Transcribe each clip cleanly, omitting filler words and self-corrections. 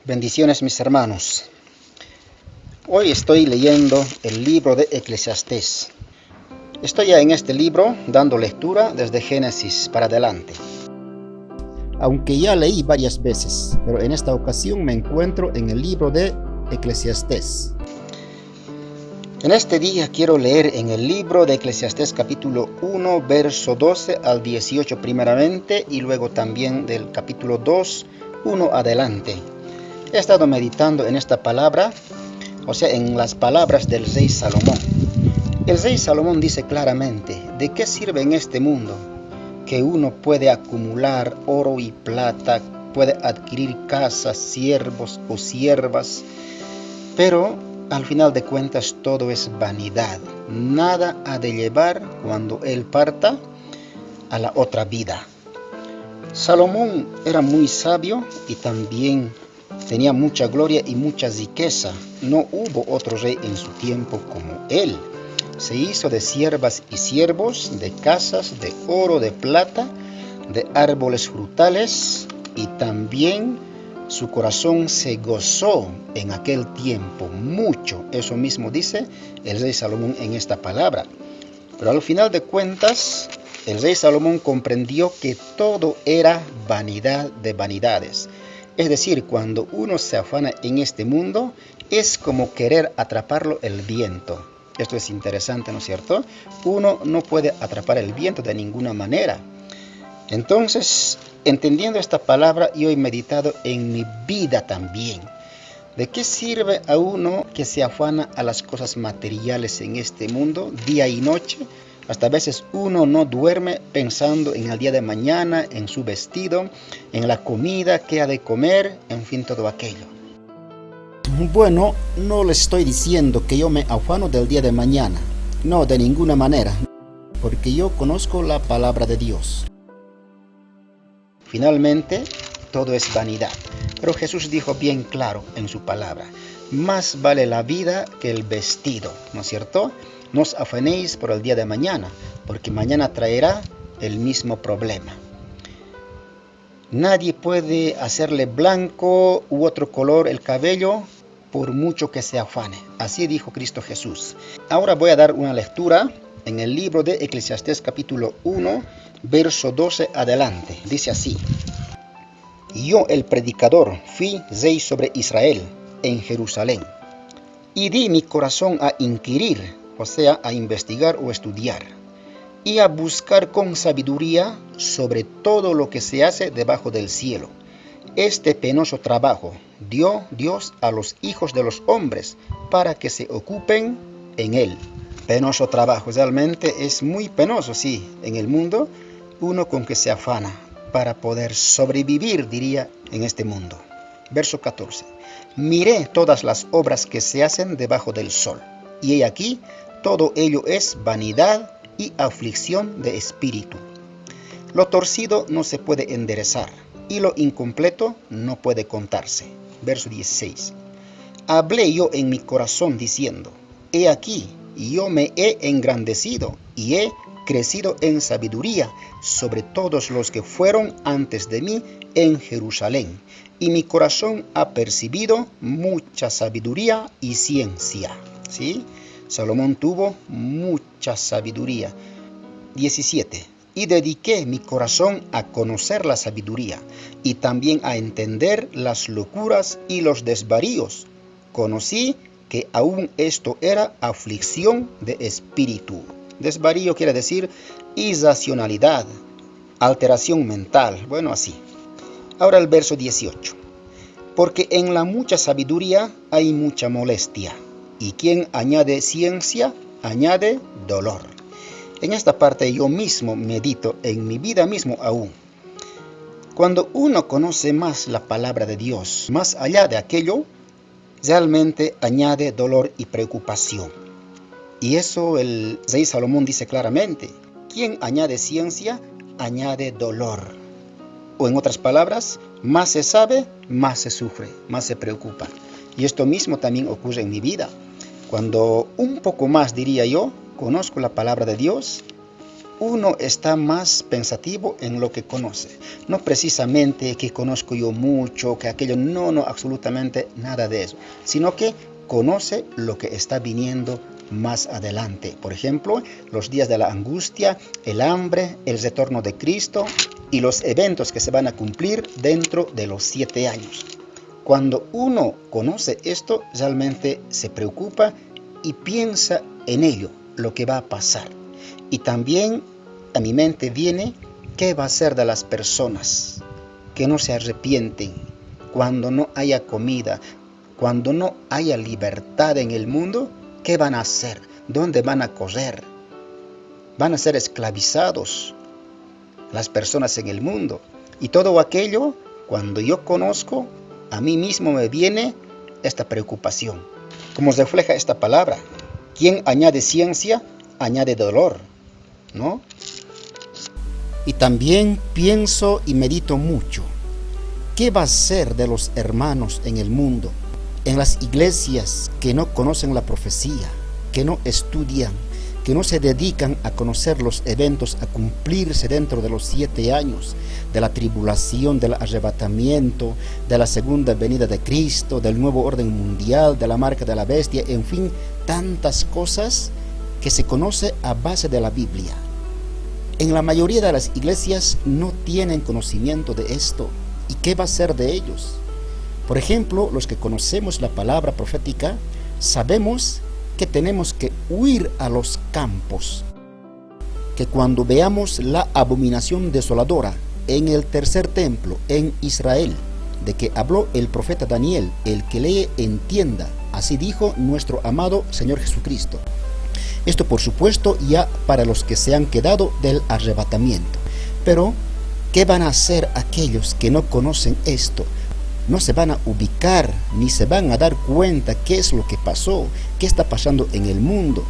Bendiciones, mis hermanos. Hoy estoy leyendo el libro de Eclesiastés. Estoy ya en este libro dando lectura desde Génesis para adelante. Aunque ya leí varias veces, pero en esta ocasión me encuentro en el libro de Eclesiastés. En este día quiero leer en el libro de Eclesiastés capítulo 1, verso 12 al 18 primeramente, y luego también del capítulo 2, 1 adelante. He estado meditando en esta palabra, o sea, en las palabras del rey Salomón. El rey Salomón dice claramente: ¿de qué sirve en este mundo que uno puede acumular oro y plata, puede adquirir casas, siervos o siervas, pero al final de cuentas todo es vanidad? Nada ha de llevar cuando él parta a la otra vida. Salomón era muy sabio y también tenía mucha gloria y mucha riqueza. No hubo otro rey en su tiempo como él. Se hizo de siervas y siervos, de casas, de oro, de plata, de árboles frutales, y también su corazón se gozó en aquel tiempo mucho. Eso mismo dice el rey Salomón en esta palabra. Pero al final de cuentas, el rey Salomón comprendió que todo era vanidad de vanidades. Es decir, cuando uno se afana en este mundo, es como querer atraparlo el viento. Esto es interesante, ¿no es cierto? Uno no puede atrapar el viento de ninguna manera. Entonces, entendiendo esta palabra, yo he meditado en mi vida también. ¿De qué sirve a uno que se afana a las cosas materiales en este mundo, día y noche? Hasta a veces uno no duerme pensando en el día de mañana, en su vestido, en la comida que ha de comer, en fin, todo aquello. Bueno, no le estoy diciendo que yo me afano del día de mañana. No, de ninguna manera. Porque yo conozco la palabra de Dios. Finalmente, todo es vanidad. Pero Jesús dijo bien claro en su palabra: más vale la vida que el vestido, ¿no es cierto? No os afanéis por el día de mañana, porque mañana traerá el mismo problema. Nadie puede hacerle blanco u otro color el cabello por mucho que se afane. Así dijo Cristo Jesús. Ahora voy a dar una lectura en el libro de Eclesiastés capítulo 1, verso 12 adelante. Dice así: Yo, el predicador, fui rey sobre Israel en Jerusalén, y di mi corazón a inquirir, o sea, a investigar o estudiar, y a buscar con sabiduría sobre todo lo que se hace debajo del cielo. Este penoso trabajo dio Dios a los hijos de los hombres para que se ocupen en él. Penoso trabajo, realmente es muy penoso, sí, en el mundo, uno con que se afana para poder sobrevivir, diría, en este mundo. Verso 14. Miré todas las obras que se hacen debajo del sol, y he aquí, todo ello es vanidad y aflicción de espíritu. Lo torcido no se puede enderezar, y lo incompleto no puede contarse. Verso 16. Hablé yo en mi corazón diciendo: he aquí, yo me he engrandecido y he crecido en sabiduría sobre todos los que fueron antes de mí en Jerusalén, y mi corazón ha percibido mucha sabiduría y ciencia. ¿Sí? Salomón tuvo mucha sabiduría. 17. Y dediqué mi corazón a conocer la sabiduría, y también a entender las locuras y los desvaríos. Conocí que aún esto era aflicción de espíritu. Desvarío quiere decir irracionalidad, alteración mental, bueno, así. Ahora el verso 18. Porque en la mucha sabiduría hay mucha molestia, y quien añade ciencia, añade dolor. En esta parte yo mismo medito en mi vida mismo aún. Cuando uno conoce más la palabra de Dios, más allá de aquello, realmente añade dolor y preocupación. Y eso el rey Salomón dice claramente: quien añade ciencia, añade dolor. O en otras palabras, más se sabe, más se sufre, más se preocupa. Y esto mismo también ocurre en mi vida. Cuando un poco más, diría yo, conozco la palabra de Dios, uno está más pensativo en lo que conoce. No precisamente que conozco yo mucho, que aquello, no, absolutamente nada de eso. Sino que conoce lo que está viniendo más adelante. Por ejemplo, los días de la angustia, el hambre, el retorno de Cristo y los eventos que se van a cumplir dentro de los 7 años. Cuando uno conoce esto, realmente se preocupa y piensa en ello, lo que va a pasar. Y también a mi mente viene qué va a ser de las personas que no se arrepienten cuando no haya comida, cuando no haya libertad en el mundo. ¿Qué van a hacer? ¿Dónde van a correr? Van a ser esclavizados las personas en el mundo. Y todo aquello, cuando yo conozco, a mí mismo me viene esta preocupación. Como refleja esta palabra, quien añade ciencia, añade dolor, ¿no? Y también pienso y medito mucho. ¿Qué va a ser de los hermanos en el mundo? En las iglesias que no conocen la profecía, que no estudian, que no se dedican a conocer los eventos a cumplirse dentro de los 7 años, de la tribulación, del arrebatamiento, de la segunda venida de Cristo, del nuevo orden mundial, de la marca de la bestia, en fin, tantas cosas que se conoce a base de la Biblia. En la mayoría de las iglesias no tienen conocimiento de esto. ¿Y qué va a ser de ellos? Por ejemplo, los que conocemos la palabra profética, sabemos que tenemos que huir a los campos. Que cuando veamos la abominación desoladora en el tercer templo en Israel, de que habló el profeta Daniel, el que lee entienda, así dijo nuestro amado Señor Jesucristo. Esto por supuesto ya para los que se han quedado del arrebatamiento. Pero, ¿qué van a hacer aquellos que no conocen esto? No se van a ubicar, ni se van a dar cuenta qué es lo que pasó, qué está pasando en el mundo,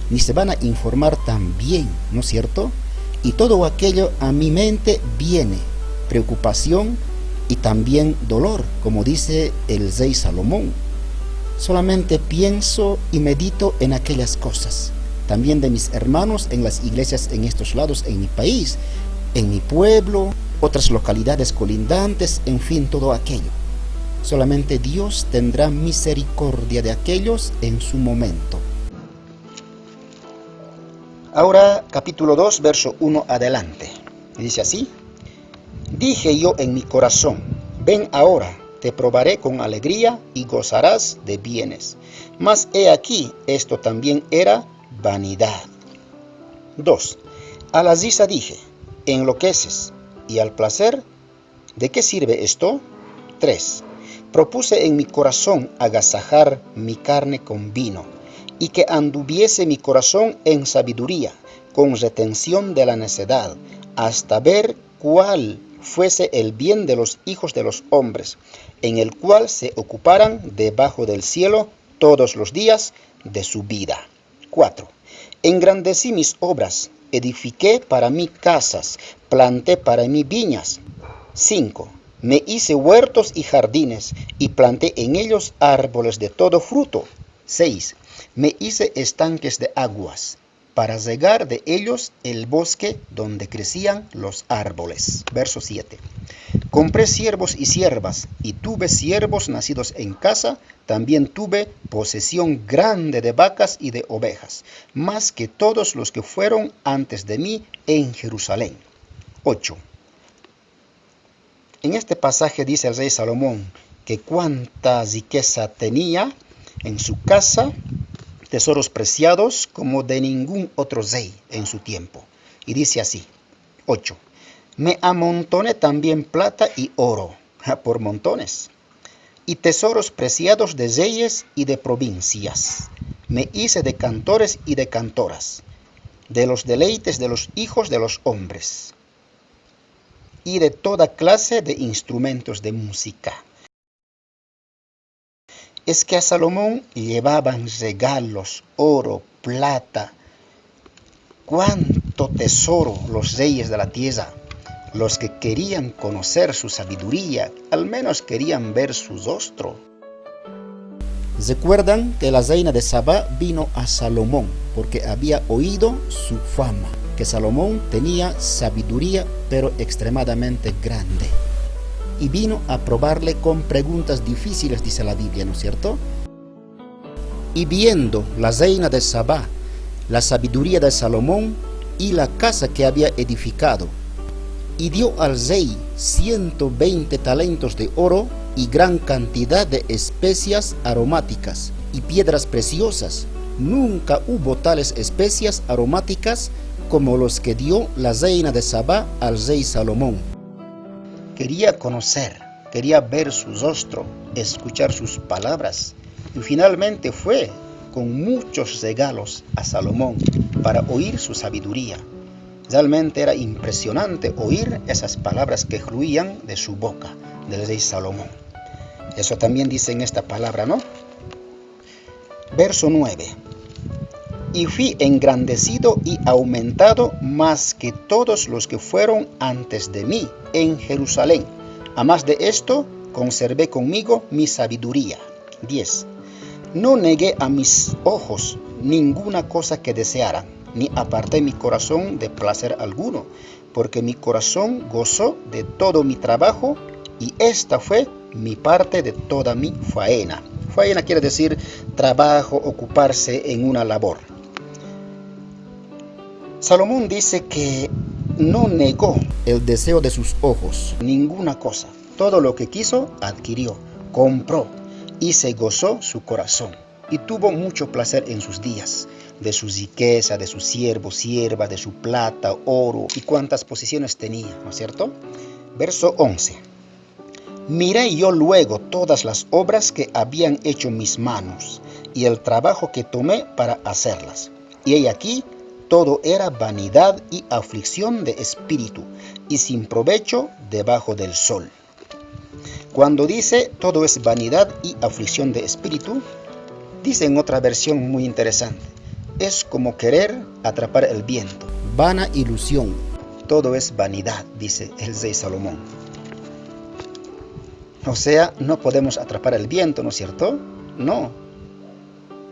ni se van a informar también, ¿no es cierto? Y todo aquello a mi mente viene preocupación y también dolor, como dice el rey Salomón. Solamente pienso y medito en aquellas cosas, también de mis hermanos en las iglesias en estos lados, en mi país, en mi pueblo, otras localidades colindantes, en fin, todo aquello. Solamente Dios tendrá misericordia de aquellos en su momento. Ahora capítulo 2, verso 1 adelante. Dice así: Dije yo en mi corazón, ven ahora, te probaré con alegría y gozarás de bienes. Mas he aquí, esto también era vanidad. 2. A la risa dije, enloqueces, y al placer, ¿de qué sirve esto? 3. Propuse en mi corazón agasajar mi carne con vino, y que anduviese mi corazón en sabiduría, con retención de la necedad, hasta ver cuál fuese el bien de los hijos de los hombres, en el cual se ocuparan debajo del cielo todos los días de su vida. 4. Engrandecí mis obras, edifiqué para mí casas, planté para mí viñas. 5. Me hice huertos y jardines, y planté en ellos árboles de todo fruto. 6. Me hice estanques de aguas, para regar de ellos el bosque donde crecían los árboles. Verso 7. Compré siervos y siervas, y tuve siervos nacidos en casa, también tuve posesión grande de vacas y de ovejas, más que todos los que fueron antes de mí en Jerusalén. 8. En este pasaje dice el rey Salomón que cuánta riqueza tenía en su casa, tesoros preciados como de ningún otro rey en su tiempo. Y dice así, 8. Me amontoné también plata y oro, por montones, y tesoros preciados de reyes y de provincias. Me hice de cantores y de cantoras, de los deleites de los hijos de los hombres, y de toda clase de instrumentos de música. Es que a Salomón llevaban regalos, oro, plata. Cuánto tesoro los reyes de la tierra, los que querían conocer su sabiduría, al menos querían ver su rostro. Recuerdan que la reina de Sabá vino a Salomón porque había oído su fama, que Salomón tenía sabiduría, pero extremadamente grande. Y vino a probarle con preguntas difíciles, dice la Biblia, ¿no es cierto? Y viendo la reina de Sabá la sabiduría de Salomón y la casa que había edificado, y dio al rey 120 talentos de oro y gran cantidad de especias aromáticas y piedras preciosas. Nunca hubo tales especias aromáticas como los que dio la reina de Sabá al rey Salomón. Quería conocer, quería ver su rostro, escuchar sus palabras, y finalmente fue con muchos regalos a Salomón para oír su sabiduría. Realmente era impresionante oír esas palabras que fluían de su boca, del rey Salomón. Eso también dice en esta palabra, ¿no? Verso 9. Y fui engrandecido y aumentado más que todos los que fueron antes de mí en Jerusalén. A más de esto, conservé conmigo mi sabiduría. 10. No negué a mis ojos ninguna cosa que desearan, ni aparté mi corazón de placer alguno, porque mi corazón gozó de todo mi trabajo, y esta fue mi parte de toda mi faena. Faena quiere decir trabajo, ocuparse en una labor. Salomón dice que no negó el deseo de sus ojos, ninguna cosa. Todo lo que quiso, adquirió, compró, y se gozó su corazón, y tuvo mucho placer en sus días, de su riqueza, de sus siervos, sierva, de su plata, oro, y cuántas posesiones tenía, ¿no es cierto? Verso 11. Miré yo luego todas las obras que habían hecho mis manos, y el trabajo que tomé para hacerlas. Y he aquí, todo era vanidad y aflicción de espíritu, y sin provecho debajo del sol. Cuando dice todo es vanidad y aflicción de espíritu, dice en otra versión muy interesante, es como querer atrapar el viento. Vana ilusión. Todo es vanidad, dice el rey Salomón. O sea, no podemos atrapar el viento, ¿no es cierto? No,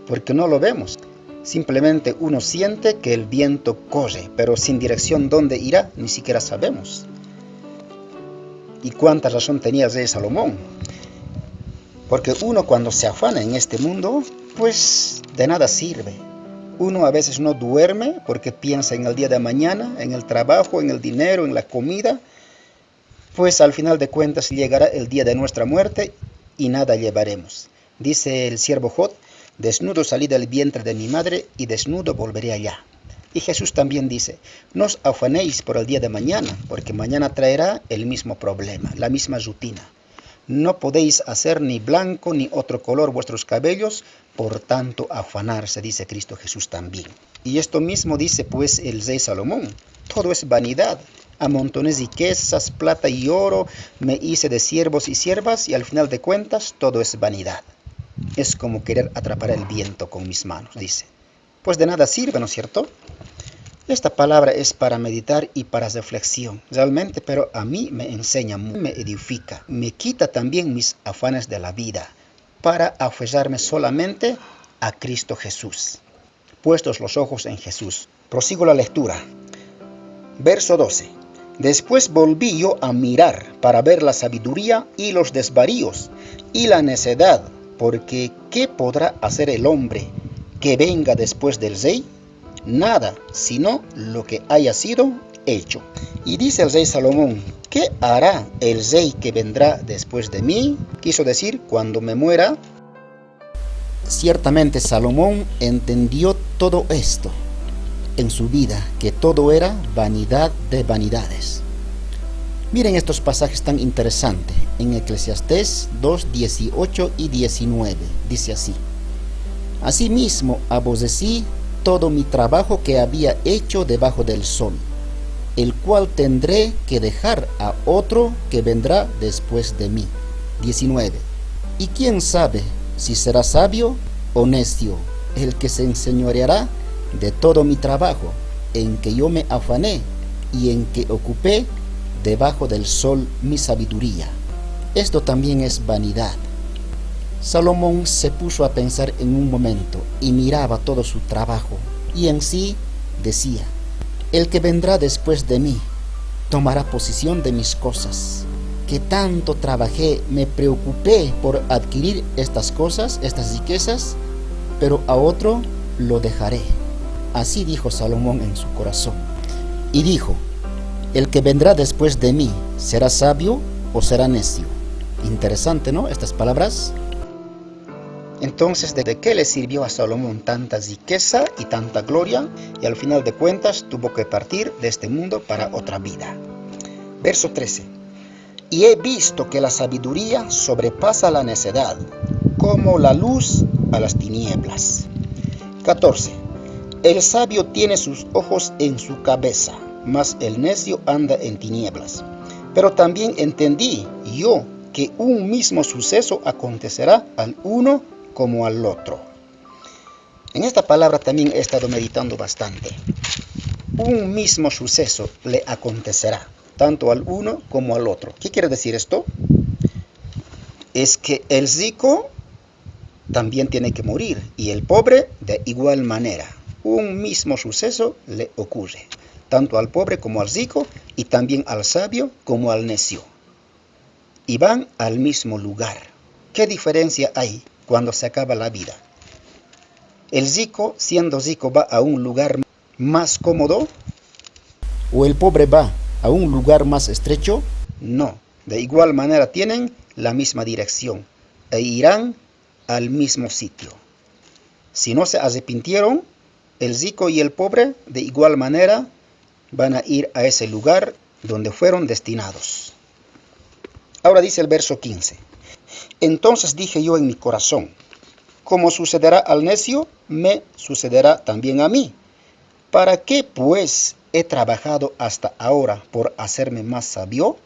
porque no lo vemos. Simplemente uno siente que el viento corre, pero sin dirección dónde irá, ni siquiera sabemos. ¿Y cuánta razón tenía el rey Salomón? Porque uno cuando se afana en este mundo, pues de nada sirve. Uno a veces no duerme porque piensa en el día de mañana, en el trabajo, en el dinero, en la comida. Pues al final de cuentas llegará el día de nuestra muerte y nada llevaremos. Dice el siervo Job, desnudo salí del vientre de mi madre y desnudo volveré allá. Y Jesús también dice, no os afanéis por el día de mañana, porque mañana traerá el mismo problema, la misma rutina. No podéis hacer ni blanco ni otro color vuestros cabellos, por tanto afanarse, dice Cristo Jesús también. Y esto mismo dice pues el rey Salomón, todo es vanidad. Amontoné riquezas, plata y oro, me hice de siervos y siervas, y al final de cuentas todo es vanidad. Es como querer atrapar el viento con mis manos, dice. Pues de nada sirve, ¿no es cierto? Esta palabra es para meditar y para reflexión, realmente, pero a mí me enseña, me edifica, me quita también mis afanes de la vida, para aferrarme solamente a Cristo Jesús. Puestos los ojos en Jesús. Prosigo la lectura. Verso 12. Después volví yo a mirar para ver la sabiduría y los desvaríos y la necedad, porque ¿qué podrá hacer el hombre que venga después del rey? Nada, sino lo que haya sido hecho. Y dice el rey Salomón, ¿qué hará el rey que vendrá después de mí? Quiso decir, cuando me muera. Ciertamente Salomón entendió todo esto en su vida, que todo era vanidad de vanidades. Miren estos pasajes tan interesantes en Eclesiastés 2, 18 y 19. Dice así: asimismo aborrecí todo mi trabajo que había hecho debajo del sol, el cual tendré que dejar a otro que vendrá después de mí. 19. Y quién sabe si será sabio o necio el que se enseñoreará de todo mi trabajo, en que yo me afané y en que ocupé debajo del sol mi sabiduría. Esto también es vanidad. Salomón se puso a pensar en un momento y miraba todo su trabajo, y en sí decía, El que vendrá después de mí tomará posesión de mis cosas, que tanto trabajé, me preocupé por adquirir estas cosas, estas riquezas, pero a otro lo dejaré. Así dijo Salomón en su corazón. Y dijo, el que vendrá después de mí, ¿será sabio o será necio? Interesante, ¿no? Estas palabras. Entonces, ¿de qué le sirvió a Salomón tanta riqueza y tanta gloria? Y al final de cuentas tuvo que partir de este mundo para otra vida. Verso 13. Y he visto que la sabiduría sobrepasa la necedad, como la luz a las tinieblas. 14. El sabio tiene sus ojos en su cabeza, mas el necio anda en tinieblas. Pero también entendí yo que un mismo suceso acontecerá al uno como al otro. En esta palabra también he estado meditando bastante. Un mismo suceso le acontecerá, tanto al uno como al otro. ¿Qué quiere decir esto? Es que el rico también tiene que morir y el pobre de igual manera. Un mismo suceso le ocurre, tanto al pobre como al rico, y también al sabio como al necio. Y van al mismo lugar. ¿Qué diferencia hay cuando se acaba la vida? ¿El rico, siendo rico, va a un lugar más cómodo? ¿O el pobre va a un lugar más estrecho? No, de igual manera tienen la misma dirección e irán al mismo sitio. Si no se arrepintieron, el rico y el pobre de igual manera van a ir a ese lugar donde fueron destinados. Ahora dice el verso 15. Entonces dije yo en mi corazón, como sucederá al necio, me sucederá también a mí. ¿Para qué pues he trabajado hasta ahora por hacerme más sabio?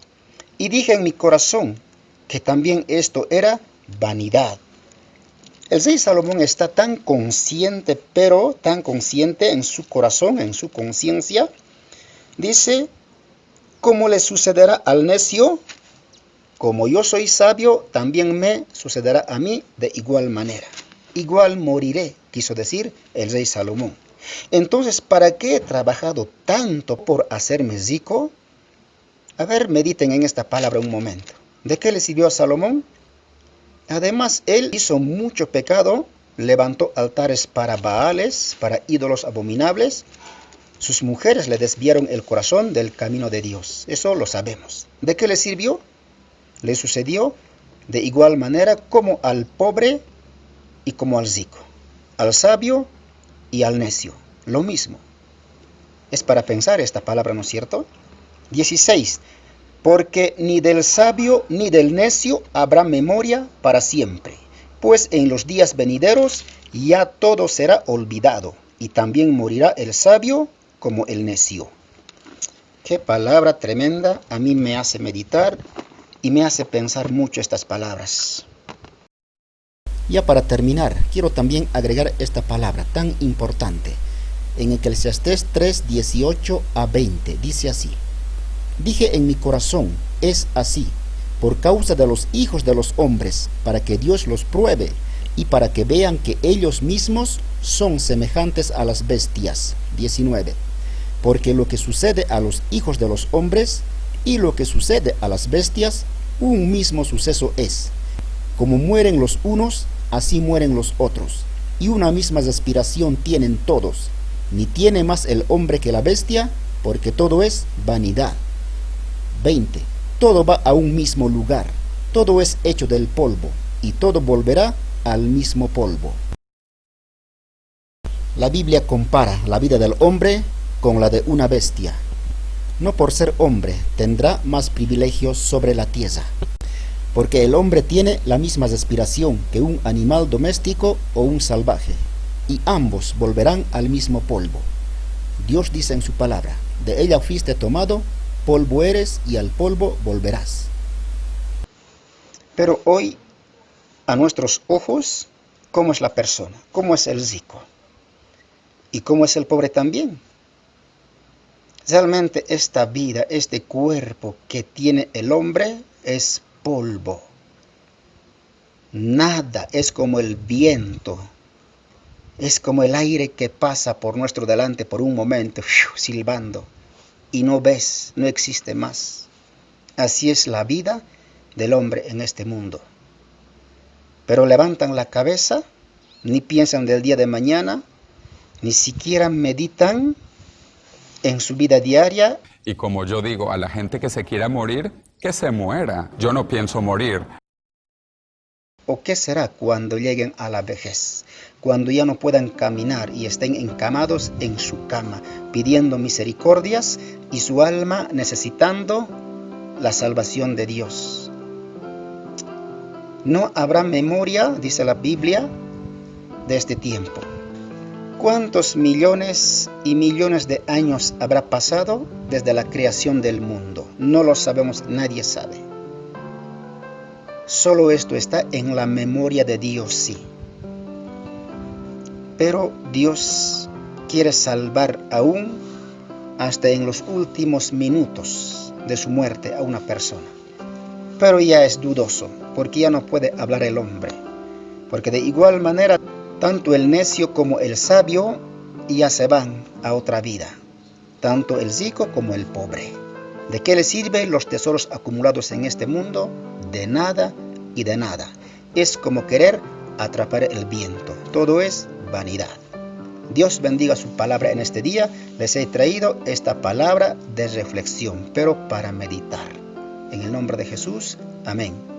Y dije en mi corazón que también esto era vanidad. El rey Salomón está tan consciente, pero tan consciente en su corazón, en su conciencia. Dice, ¿cómo le sucederá al necio? Como yo soy sabio, también me sucederá a mí de igual manera. Igual moriré, quiso decir el rey Salomón. Entonces, ¿para qué he trabajado tanto por hacerme rico? A ver, mediten en esta palabra un momento. ¿De qué le sirvió a Salomón? Además, él hizo mucho pecado, levantó altares para Baales, para ídolos abominables. Sus mujeres le desviaron el corazón del camino de Dios. Eso lo sabemos. ¿De qué le sirvió? Le sucedió de igual manera como al pobre y como al rico, al sabio y al necio. Lo mismo. Es para pensar esta palabra, ¿no es cierto? 16. Porque ni del sabio ni del necio habrá memoria para siempre, pues en los días venideros ya todo será olvidado, y también morirá el sabio como el necio. Qué palabra tremenda, a mí me hace meditar y me hace pensar mucho estas palabras. Ya para terminar, quiero también agregar esta palabra tan importante. En Eclesiastés 3, 18 a 20, dice así. Dije en mi corazón, es así, por causa de los hijos de los hombres, para que Dios los pruebe, y para que vean que ellos mismos son semejantes a las bestias. 19. Porque lo que sucede a los hijos de los hombres y lo que sucede a las bestias, un mismo suceso es. Como mueren los unos, así mueren los otros, y una misma respiración tienen todos. Ni tiene más el hombre que la bestia, porque todo es vanidad. 20. Todo va a un mismo lugar, todo es hecho del polvo, y todo volverá al mismo polvo. La Biblia compara la vida del hombre con la de una bestia. No por ser hombre tendrá más privilegios sobre la tierra, porque el hombre tiene la misma respiración que un animal doméstico o un salvaje, y ambos volverán al mismo polvo. Dios dice en su palabra, de ella fuiste tomado, polvo eres y al polvo volverás. Pero hoy, a nuestros ojos, ¿cómo es la persona? ¿Cómo es el rico? ¿Y cómo es el pobre también? Realmente esta vida, este cuerpo que tiene el hombre es polvo. Nada, es como el viento. Es como el aire que pasa por nuestro delante por un momento, silbando, y no ves, no existe más. Así es la vida del hombre en este mundo. Pero levantan la cabeza, ni piensan del día de mañana, ni siquiera meditan en su vida diaria. Y como yo digo a la gente que se quiera morir, que se muera. Yo no pienso morir. ¿O qué será cuando lleguen a la vejez? Cuando ya no puedan caminar y estén encamados en su cama, pidiendo misericordias y su alma necesitando la salvación de Dios. No habrá memoria, dice la Biblia, de este tiempo. ¿Cuántos millones y millones de años habrá pasado desde la creación del mundo? No lo sabemos, nadie sabe. Solo esto está en la memoria de Dios, sí. Pero Dios quiere salvar aún hasta en los últimos minutos de su muerte a una persona. Pero ya es dudoso, porque ya no puede hablar el hombre. Porque de igual manera, tanto el necio como el sabio ya se van a otra vida, tanto el rico como el pobre. ¿De qué le sirven los tesoros acumulados en este mundo? De nada y de nada. Es como querer atrapar el viento. Todo es vanidad. Dios bendiga su palabra en este día. Les he traído esta palabra de reflexión, pero para meditar. En el nombre de Jesús, amén.